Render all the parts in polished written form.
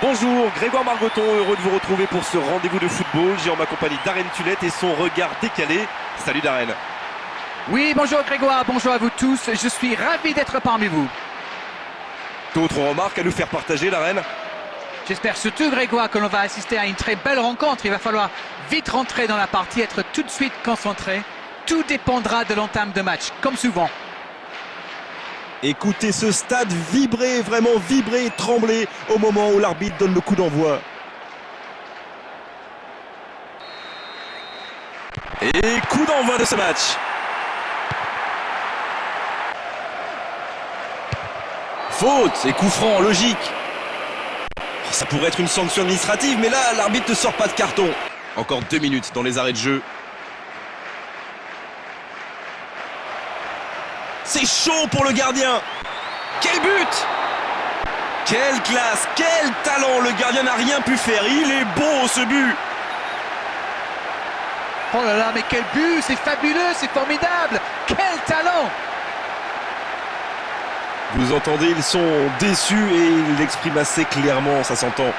Bonjour, Grégoire Margoton, heureux de vous retrouver pour ce rendez-vous de football. J'ai en ma compagnie Darren Tulette et son regard décalé. Salut Darren. Oui, bonjour Grégoire, bonjour à vous tous. Je suis ravi d'être parmi vous. D'autres remarques à nous faire partager, Darren? J'espère surtout, Grégoire, que l'on va assister à une très belle rencontre. Il va falloir vite rentrer dans la partie, être tout de suite concentré. Tout dépendra de l'entame de match, comme souvent. Écoutez ce stade vibrer, vraiment vibrer et trembler au moment où l'arbitre donne le coup d'envoi. Et coup d'envoi de ce match. Faute et coup franc, logique. Ça pourrait être une sanction administrative, mais là, l'arbitre ne sort pas de carton. Encore 2 minutes dans les arrêts de jeu. C'est chaud pour le gardien. Quel but! Quelle classe, quel talent. Le gardien n'a rien pu faire. Il est beau ce but. Oh là là, mais quel but! C'est fabuleux, c'est formidable! Quel talent! Vous entendez, ils sont déçus et ils l'expriment assez clairement, ça s'entend.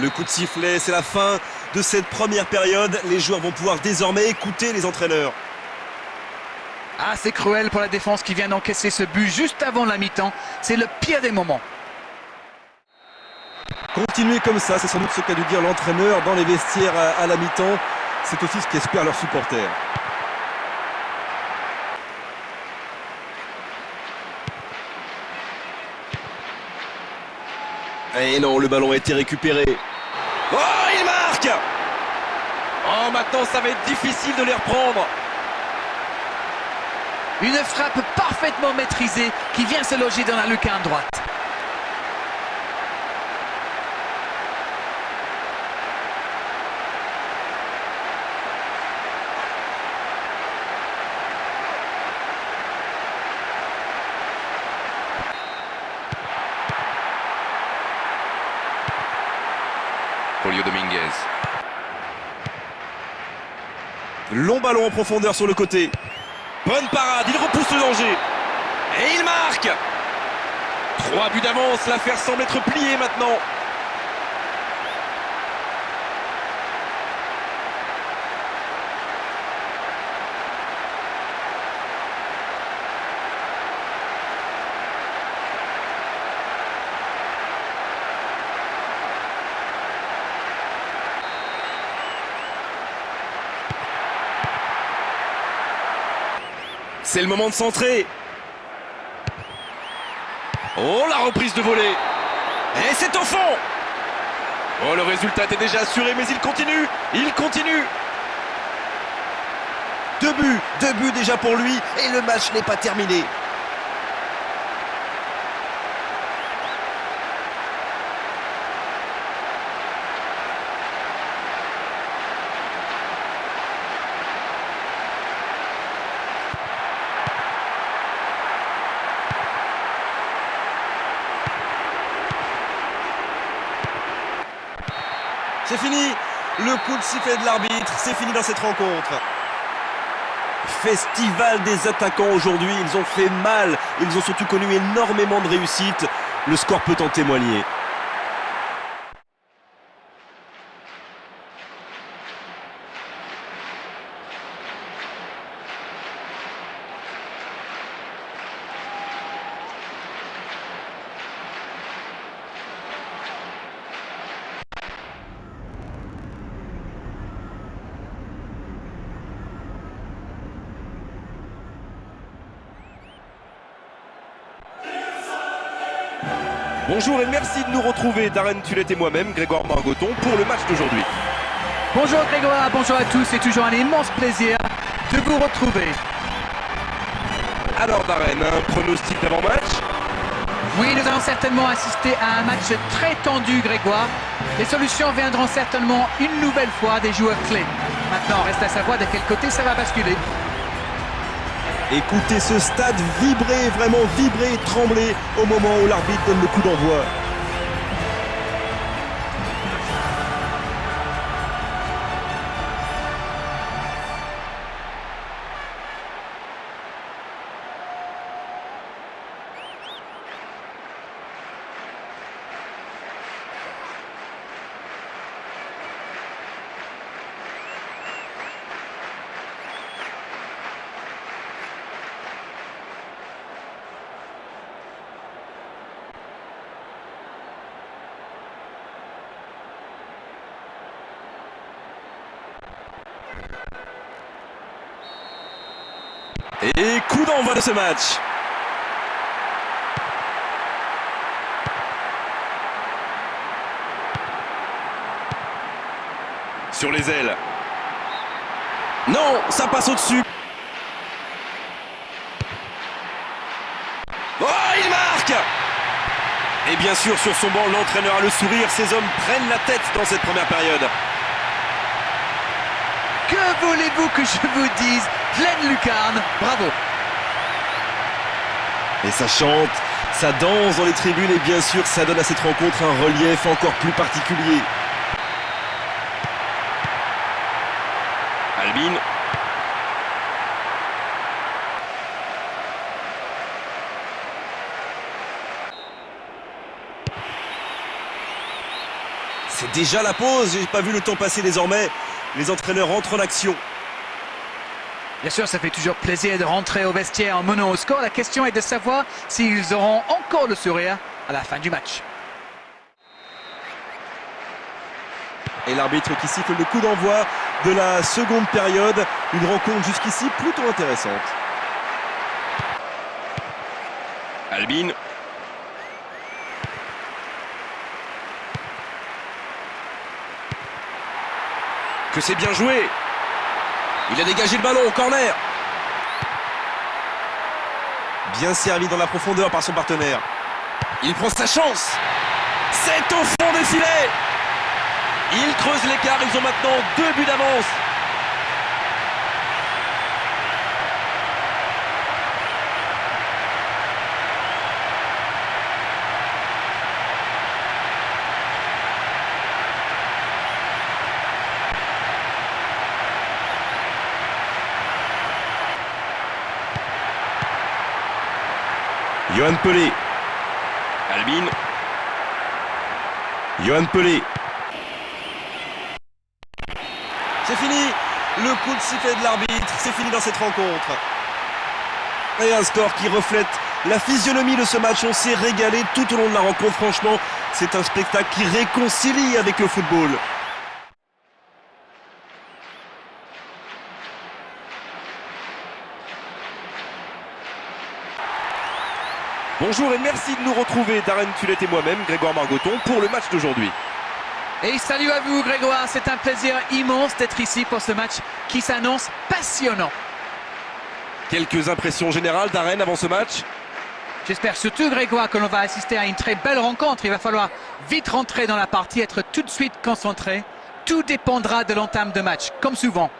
Le coup de sifflet, c'est la fin de cette première période. Les joueurs vont pouvoir désormais écouter les entraîneurs. Ah, c'est cruel pour la défense qui vient d'encaisser ce but juste avant la mi-temps. C'est le pire des moments. Continuez comme ça, c'est sans doute ce qu'a dû dire l'entraîneur dans les vestiaires à la mi-temps. C'est aussi ce qu'espèrent leurs supporters. Et non, le ballon a été récupéré. Oh, il marque! Oh, maintenant ça va être difficile de les reprendre. Une frappe parfaitement maîtrisée qui vient se loger dans la lucarne droite. Julio Dominguez. Long ballon en profondeur sur le côté. Bonne parade, il repousse le danger. Et il marque! 3 buts d'avance, l'affaire semble être pliée maintenant. C'est le moment de centrer. Oh, la reprise de volée. Et c'est au fond. Oh, le résultat était déjà assuré, mais il continue. Il continue. 2 buts déjà pour lui et le match n'est pas terminé. C'est fini, le coup de sifflet de l'arbitre, c'est fini dans cette rencontre. Festival des attaquants aujourd'hui, ils ont fait mal, ils ont surtout connu énormément de réussite. Le score peut en témoigner. Bonjour et merci de nous retrouver, Darren Tulette et moi-même, Grégoire Margoton, pour le match d'aujourd'hui. Bonjour Grégoire, bonjour à tous. C'est toujours un immense plaisir de vous retrouver. Alors Darren, un pronostic d'avant-match? Oui, nous allons certainement assister à un match très tendu, Grégoire. Les solutions viendront certainement une nouvelle fois des joueurs clés. Maintenant, reste à savoir de quel côté ça va basculer. Écoutez ce stade vibrer, vraiment vibrer et trembler au moment où l'arbitre donne le coup d'envoi. Et coup d'envoi de ce match. Sur les ailes. Non, ça passe au-dessus. Oh, il marque! Et bien sûr, sur son banc, l'entraîneur a le sourire. Ces hommes prennent la tête dans cette première période. Que voulez-vous que je vous dise? Pleine lucarne, bravo. Et ça chante, ça danse dans les tribunes et bien sûr ça donne à cette rencontre un relief encore plus particulier. Albin. C'est déjà la pause, j'ai pas vu le temps passer désormais. Les entraîneurs entrent en action. Bien sûr, ça fait toujours plaisir de rentrer au vestiaire en menant au score. La question est de savoir s'ils auront encore le sourire à la fin du match. Et l'arbitre qui siffle le coup d'envoi de la seconde période. Une rencontre jusqu'ici plutôt intéressante. Albin. Que c'est bien joué. Il a dégagé le ballon au corner. Bien servi dans la profondeur par son partenaire. Il prend sa chance. C'est au fond des filets. Ils creusent l'écart. Ils ont maintenant 2 buts d'avance. Yohan Pelé. Albin. Yohan Pelé. C'est fini. Le coup de sifflet de l'arbitre. C'est fini dans cette rencontre. Et un score qui reflète la physionomie de ce match. On s'est régalé tout au long de la rencontre. Franchement, c'est un spectacle qui réconcilie avec le football. Bonjour et merci de nous retrouver, Darren Tulette et moi-même, Grégoire Margoton, pour le match d'aujourd'hui. Et salut à vous Grégoire, c'est un plaisir immense d'être ici pour ce match qui s'annonce passionnant. Quelques impressions générales, Darren, avant ce match? J'espère surtout Grégoire que l'on va assister à une très belle rencontre. Il va falloir vite rentrer dans la partie, être tout de suite concentré. Tout dépendra de l'entame de match, comme souvent.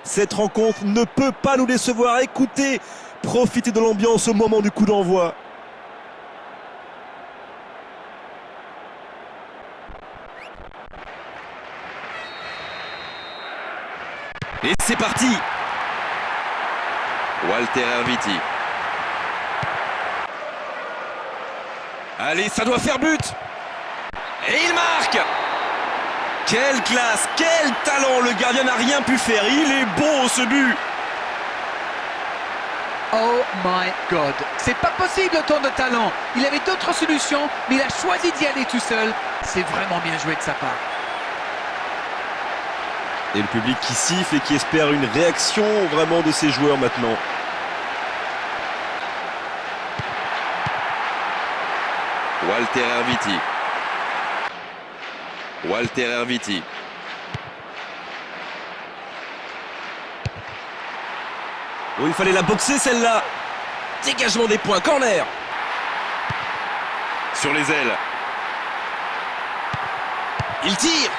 Cette rencontre ne peut pas nous décevoir. Écoutez, profitez de l'ambiance au moment du coup d'envoi. Et c'est parti. Walter Erviti. Allez, ça doit faire but. Et il marque. Quelle classe, quel talent. Le gardien n'a rien pu faire. Il est beau ce but. Oh my God, c'est pas possible autant de talent. Il avait d'autres solutions, mais il a choisi d'y aller tout seul. C'est vraiment bien joué de sa part. Et le public qui siffle et qui espère une réaction vraiment de ses joueurs maintenant. Walter Erviti. Walter Erviti. Oh, il fallait la boxer celle-là. Dégagement des points, corner. Sur les ailes. Il tire.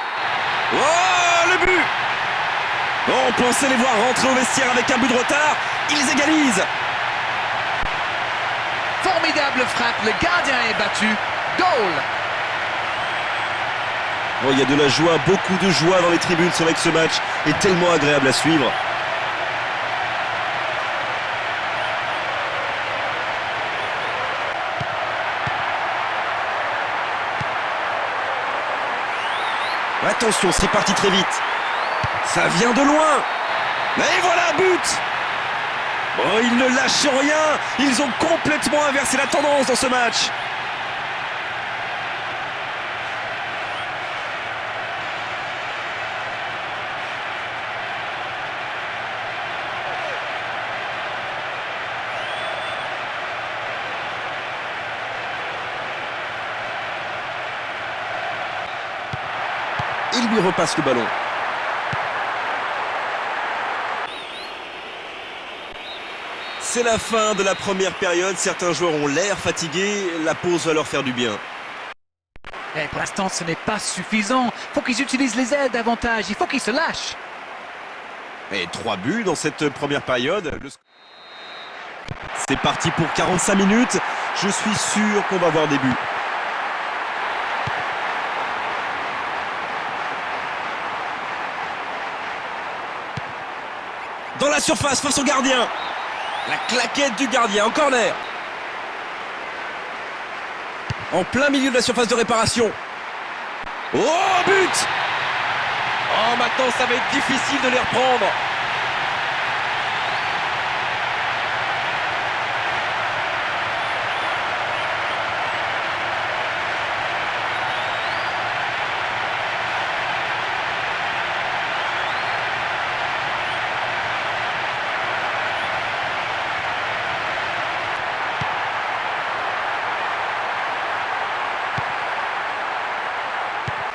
Oh, le but. Oh, on pensait les voir rentrer au vestiaire avec un but de retard. Ils égalisent. Formidable frappe, le gardien est battu. Goal! Bon, il y a de la joie, beaucoup de joie dans les tribunes. C'est vrai que ce match est tellement agréable à suivre. Attention, c'est parti très vite. Ça vient de loin. Et voilà, but. Oh, ils ne lâchent rien. Ils ont complètement inversé la tendance dans ce match. Il lui repasse le ballon. C'est la fin de la première période. Certains joueurs ont l'air fatigués. La pause va leur faire du bien. Et pour l'instant, ce n'est pas suffisant. Il faut qu'ils utilisent les ailes davantage. Il faut qu'ils se lâchent. Et 3 buts dans cette première période. C'est parti pour 45 minutes. Je suis sûr qu'on va voir des buts. Dans la surface face au gardien. La claquette du gardien en corner. En plein milieu de la surface de réparation. Oh, but! Oh, maintenant, ça va être difficile de les reprendre.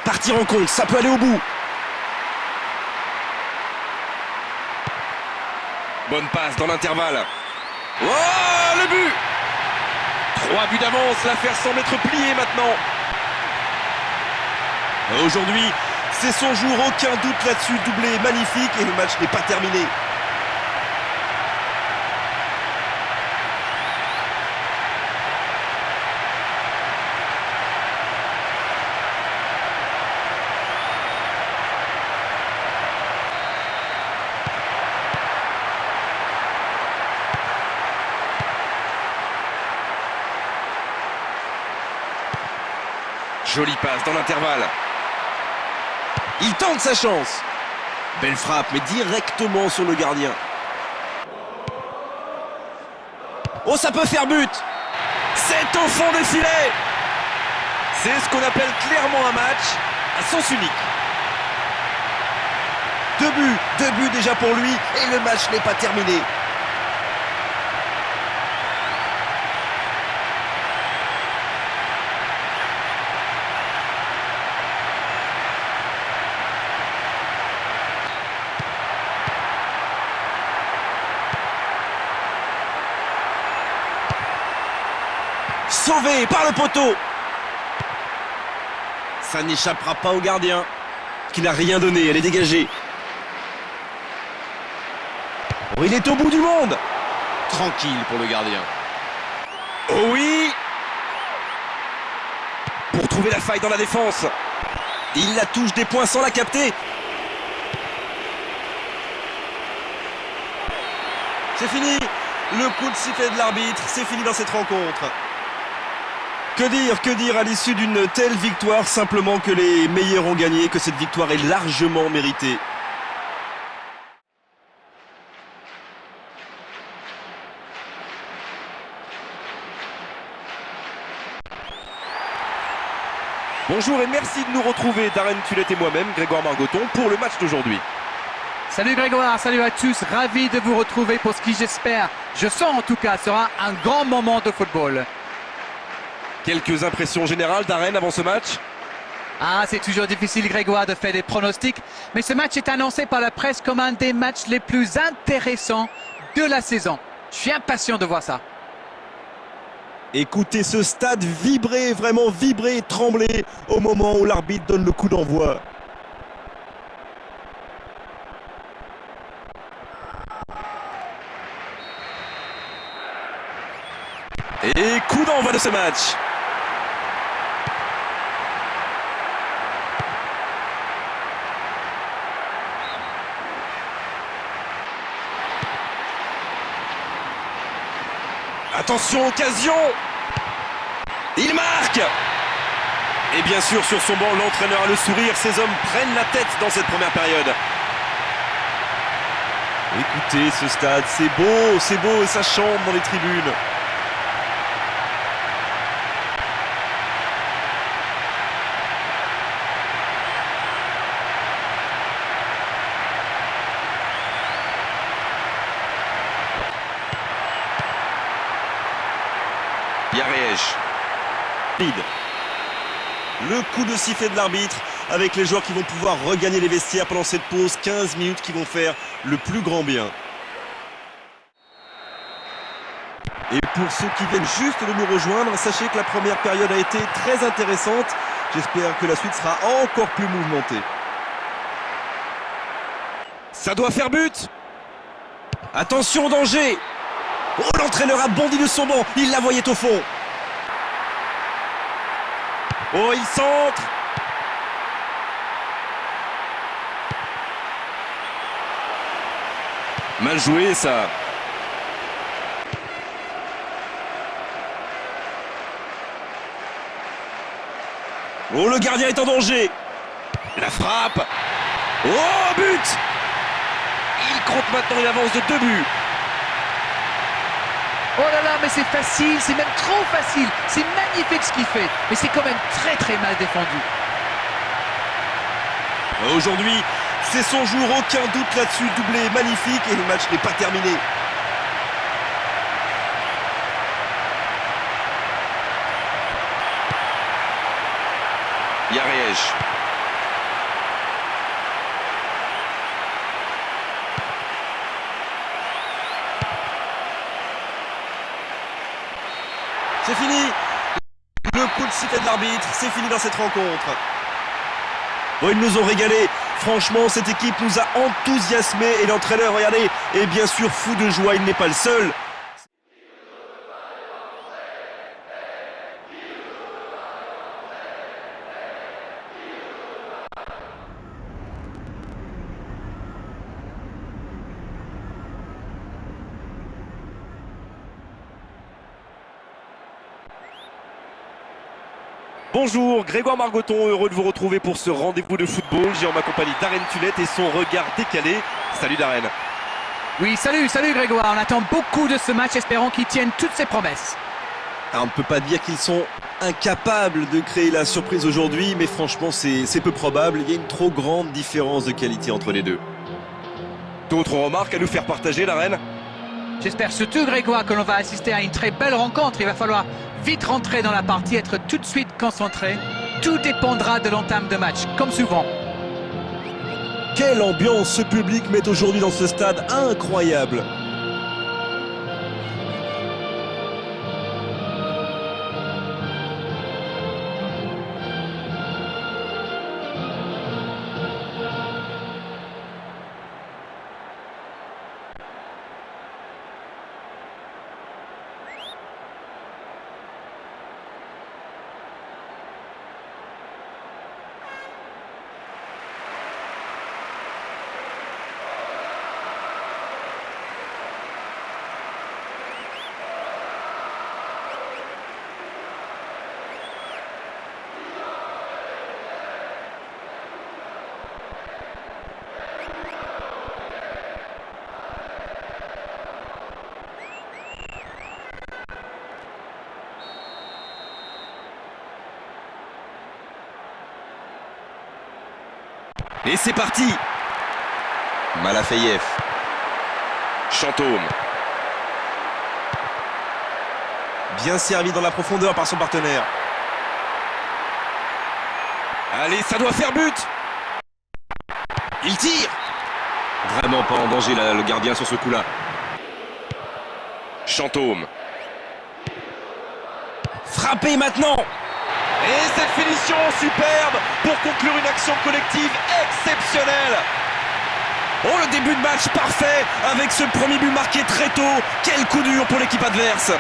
Partir en compte, ça peut aller au bout. Bonne passe dans l'intervalle. Oh, le but! 3 buts d'avance, l'affaire semble être pliée maintenant. Aujourd'hui, c'est son jour, aucun doute là-dessus. Doublé magnifique et le match n'est pas terminé. Jolie passe dans l'intervalle. Il tente sa chance. Belle frappe, mais directement sur le gardien. Oh, ça peut faire but. C'est au fond des filets. C'est ce qu'on appelle clairement un match à sens unique. 2 buts déjà pour lui et le match n'est pas terminé. Sauvé par le poteau. Ça n'échappera pas au gardien, qui n'a rien donné, elle est dégagée. Oh, il est au bout du monde. Tranquille pour le gardien. Oh oui! Pour trouver la faille dans la défense. Il la touche des points sans la capter. C'est fini. Le coup de sifflet de l'arbitre, c'est fini dans cette rencontre. Que dire à l'issue d'une telle victoire? Simplement que les meilleurs ont gagné, que cette victoire est largement méritée. Bonjour et merci de nous retrouver, Darren Tulette et moi-même, Grégoire Margoton, pour le match d'aujourd'hui. Salut Grégoire, salut à tous. Ravi de vous retrouver pour ce qui, j'espère, je sens en tout cas, sera un grand moment de football. Quelques impressions générales, Darren, avant ce match? Ah, c'est toujours difficile, Grégoire, de faire des pronostics, mais ce match est annoncé par la presse comme un des matchs les plus intéressants de la saison. Je suis impatient de voir ça. Écoutez ce stade vibrer, vraiment vibrer et trembler au moment où l'arbitre donne le coup d'envoi. Et coup d'envoi de ce match. Attention, occasion. Il marque. Et bien sûr, sur son banc, l'entraîneur a le sourire. Ces hommes prennent la tête dans cette première période. Écoutez ce stade, c'est beau et ça chante dans les tribunes. Yaresh. Le coup de sifflet de l'arbitre avec les joueurs qui vont pouvoir regagner les vestiaires pendant cette pause. 15 minutes qui vont faire le plus grand bien. Et pour ceux qui viennent juste de nous rejoindre, sachez que la première période a été très intéressante. J'espère que la suite sera encore plus mouvementée. Ça doit faire but. Attention au danger. Oh, l'entraîneur a bondi de son banc, il la voyait au fond. Oh, il centre. Mal joué, ça. Oh, le gardien est en danger. La frappe. Oh, but. Il compte maintenant une avance de 2 buts. Oh là là, mais c'est facile, c'est même trop facile. C'est magnifique ce qu'il fait, mais c'est quand même très mal défendu. Aujourd'hui, c'est son jour, aucun doute là-dessus. Doublé magnifique et le match n'est pas terminé. Yaresh. C'est fini. Le coup de sifflet de l'arbitre, c'est fini dans cette rencontre. Bon, ils nous ont régalé. Franchement, cette équipe nous a enthousiasmés et l'entraîneur, regardez, est bien sûr fou de joie, il n'est pas le seul. Bonjour, Grégoire Margoton, heureux de vous retrouver pour ce rendez-vous de football. J'ai en ma compagnie Darren Tulette et son regard décalé. Salut Darren. Oui, salut Grégoire. On attend beaucoup de ce match, espérons qu'il tienne toutes ses promesses. Alors, on ne peut pas dire qu'ils sont incapables de créer la surprise aujourd'hui, mais franchement, c'est peu probable. Il y a une trop grande différence de qualité entre les deux. D'autres remarques à nous faire partager, Darren? J'espère surtout, Grégoire, que l'on va assister à une très belle rencontre. Il va falloir vite rentrer dans la partie, être tout de suite concentré. Tout dépendra de l'entame de match, comme souvent. Quelle ambiance ce public met aujourd'hui dans ce stade incroyable! Et c'est parti. Malafeyev. Chantôme. Bien servi dans la profondeur par son partenaire. Allez, ça doit faire but. Il tire. Vraiment pas en danger là, le gardien sur ce coup-là. Chantôme. Frappez maintenant. Et cette finition superbe pour conclure une action collective exceptionnelle. Oh, le début de match parfait avec ce premier but marqué très tôt. Quel coup dur pour l'équipe adverse.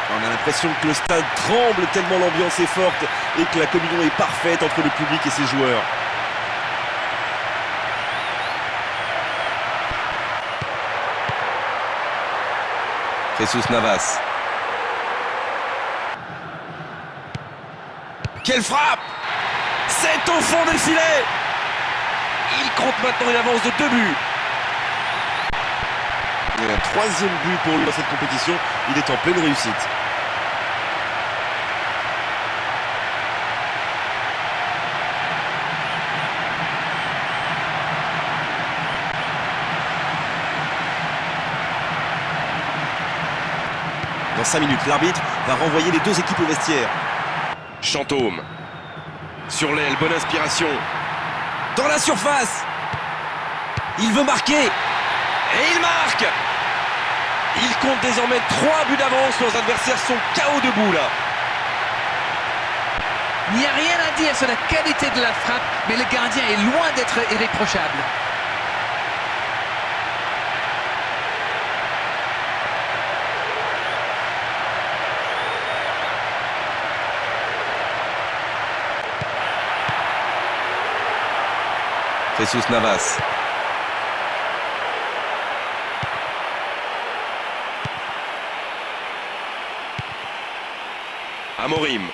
On a l'impression que le stade tremble tellement l'ambiance est forte et que la communion est parfaite entre le public et ses joueurs. Jesus Navas. Quelle frappe! C'est au fond des filets! Il compte maintenant une avance de 2 buts. Et un 3e but pour lui dans cette compétition. Il est en pleine réussite. Dans 5 minutes, l'arbitre va renvoyer les 2 équipes au vestiaire. Chantôme. Sur l'aile, bonne inspiration. Dans la surface! Il veut marquer! Et il marque! Il compte désormais 3 buts d'avance. Leurs adversaires sont KO debout là. Il n'y a rien à dire sur la qualité de la frappe, mais le gardien est loin d'être irréprochable. Jesus Navas. Amorim.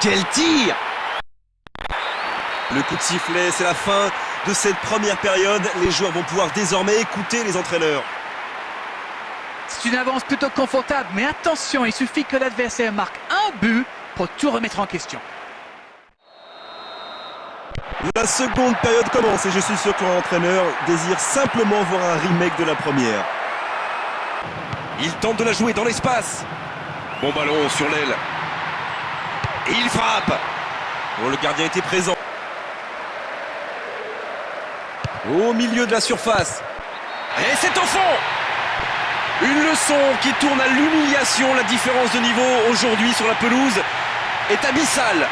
Quel tir! Le coup de sifflet, c'est la fin de cette première période. Les joueurs vont pouvoir désormais écouter les entraîneurs. C'est une avance plutôt confortable, mais attention, il suffit que l'adversaire marque un but pour tout remettre en question. La seconde période commence et je suis sûr que l'entraîneur désire simplement voir un remake de la première. Il tente de la jouer dans l'espace. Bon ballon sur l'aile. Et il frappe. Oh, le gardien était présent. Au milieu de la surface. Et c'est au fond. Une leçon qui tourne à l'humiliation. La différence de niveau aujourd'hui sur la pelouse est abyssale.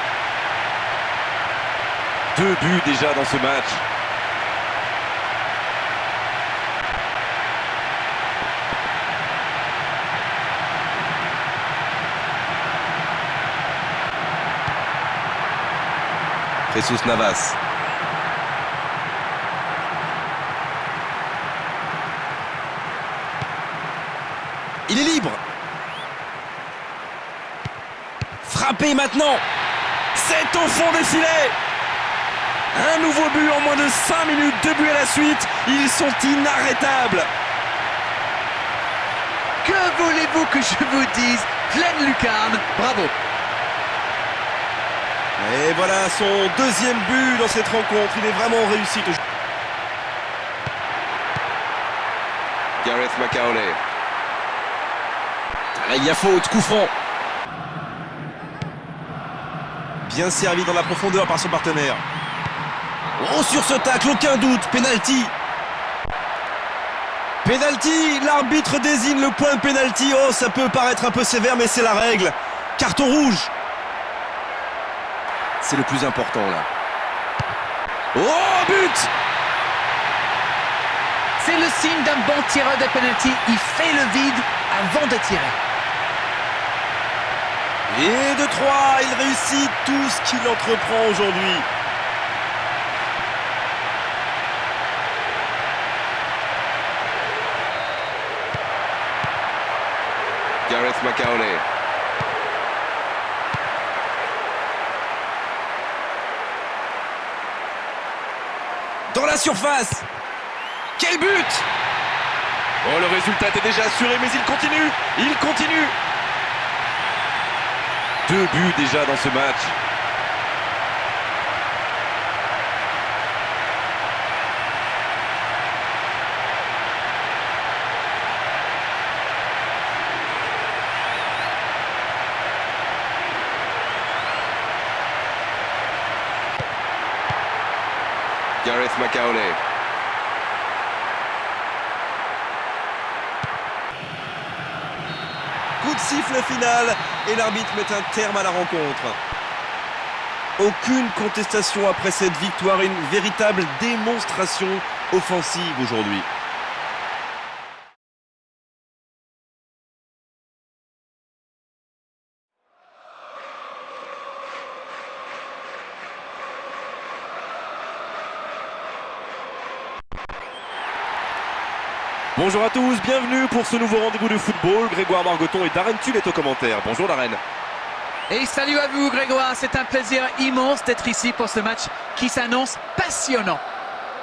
2 buts déjà dans ce match. Jesus Navas. Il est libre. Frappé maintenant. C'est au fond des filets. Un nouveau but en moins de 5 minutes. 2 buts à la suite. Ils sont inarrêtables. Que voulez-vous que je vous dise? Pleine lucarne, bravo. Et voilà son 2e but dans cette rencontre. Il est vraiment réussi. Gareth Macaulay. Il y a faute, coup franc. Bien servi dans la profondeur par son partenaire. Oh, sur ce tacle, aucun doute, penalty. Penalty, l'arbitre désigne le point de penalty. Oh, ça peut paraître un peu sévère, mais c'est la règle. Carton rouge. C'est le plus important là. Oh, but! C'est le signe d'un bon tireur de penalty. Il fait le vide avant de tirer. Et de 3, il réussit tout ce qu'il entreprend aujourd'hui. Gareth Macaulay. Dans la surface. Quel but! Oh, le résultat est déjà assuré, mais il continue. Il continue. 2 buts déjà dans ce match. Gareth Macaulay. Coup de siffle final et l'arbitre met un terme à la rencontre. Aucune contestation après cette victoire, une véritable démonstration offensive aujourd'hui. Bonjour à tous, bienvenue pour ce nouveau rendez-vous de football. Grégoire Margoton et Darren Tull est aux commentaires. Bonjour Darren. Et salut à vous Grégoire, c'est un plaisir immense d'être ici pour ce match qui s'annonce passionnant.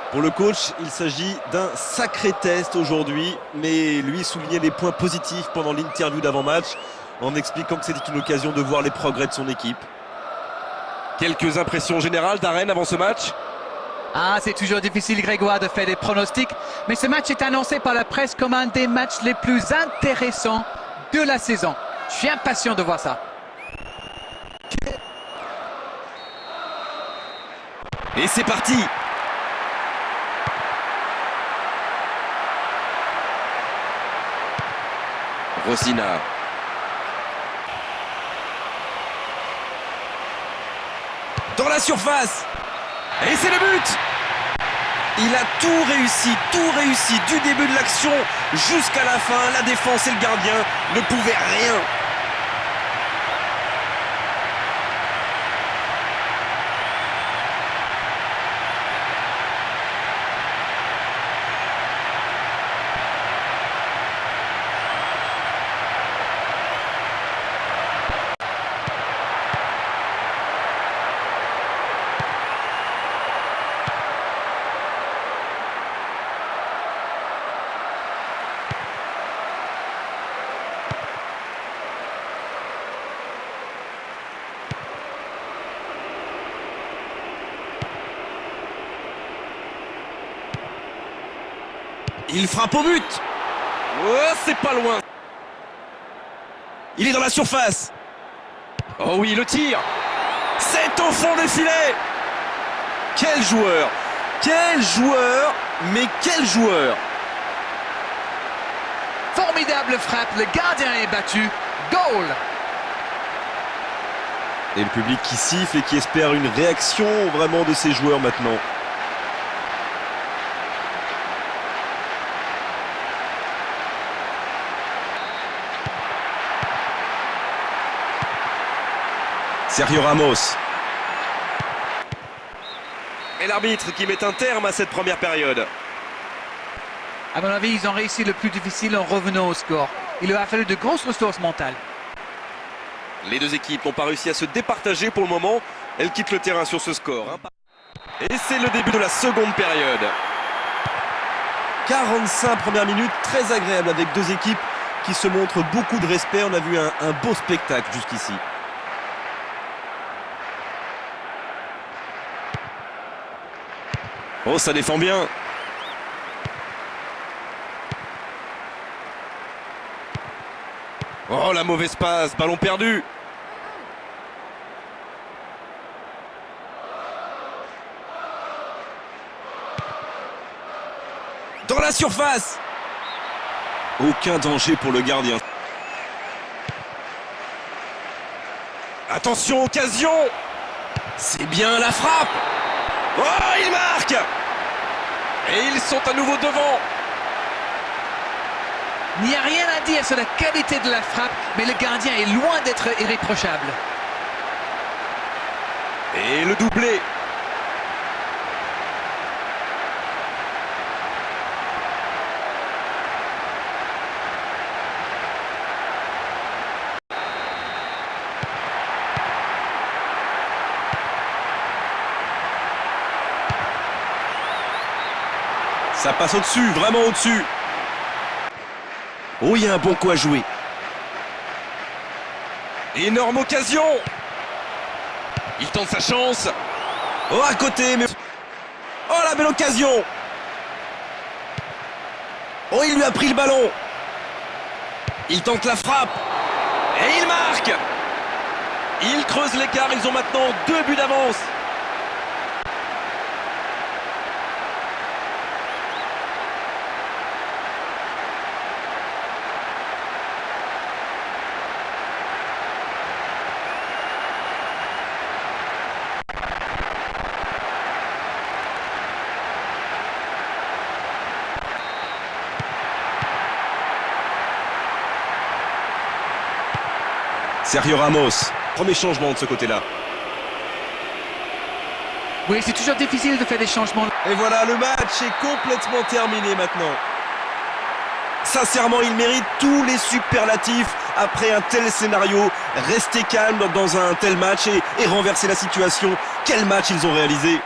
Pour le coach, il s'agit d'un sacré test aujourd'hui, mais lui soulignait des points positifs pendant l'interview d'avant-match en expliquant que c'était une occasion de voir les progrès de son équipe. Quelques impressions générales Darren avant ce match? C'est toujours difficile Grégoire de faire des pronostics, mais ce match est annoncé par la presse comme un des matchs les plus intéressants de la saison. Je suis impatient de voir ça. Et c'est parti. Rosina. Dans la surface. Et c'est le but. Il a tout réussi du début de l'action jusqu'à la fin. La défense et le gardien ne pouvaient rien. Il frappe au but. Oh, c'est pas loin. Il est dans la surface. Oh oui, le tir. C'est au fond des filets. Quel joueur. Mais quel joueur. Formidable frappe, le gardien est battu. Goal! Et le public qui siffle et qui espère une réaction vraiment de ces joueurs maintenant. Sergio Ramos. Et l'arbitre qui met un terme à cette première période. À mon avis, ils ont réussi le plus difficile en revenant au score. Il leur a fallu de grosses ressources mentales. Les deux équipes n'ont pas réussi à se départager pour le moment. Elles quittent le terrain sur ce score. Et c'est le début de la seconde période. 45 premières minutes très agréables avec deux équipes qui se montrent beaucoup de respect. On a vu un beau spectacle jusqu'ici. Oh, ça défend bien. Oh, la mauvaise passe, ballon perdu. Dans la surface. Aucun danger pour le gardien. Attention, occasion. C'est bien la frappe. Oh, il marque. Et ils sont à nouveau devant. Il n'y a rien à dire sur la qualité de la frappe, mais le gardien est loin d'être irréprochable. Et le doublé. Ça passe au-dessus, vraiment au-dessus. Oh, il y a un bon coup à jouer. Énorme occasion. Il tente sa chance. Oh, à côté, mais... Oh, la belle occasion. Oh, il lui a pris le ballon. Il tente la frappe. Et il marque. Ils creusent l'écart, ils ont maintenant 2 buts d'avance. Sergio Ramos. Premier changement de ce côté-là. Oui, c'est toujours difficile de faire des changements. Et voilà, le match est complètement terminé maintenant. Sincèrement, ils méritent tous les superlatifs après un tel scénario. Rester calme dans un tel match et renverser la situation. Quel match ils ont réalisé!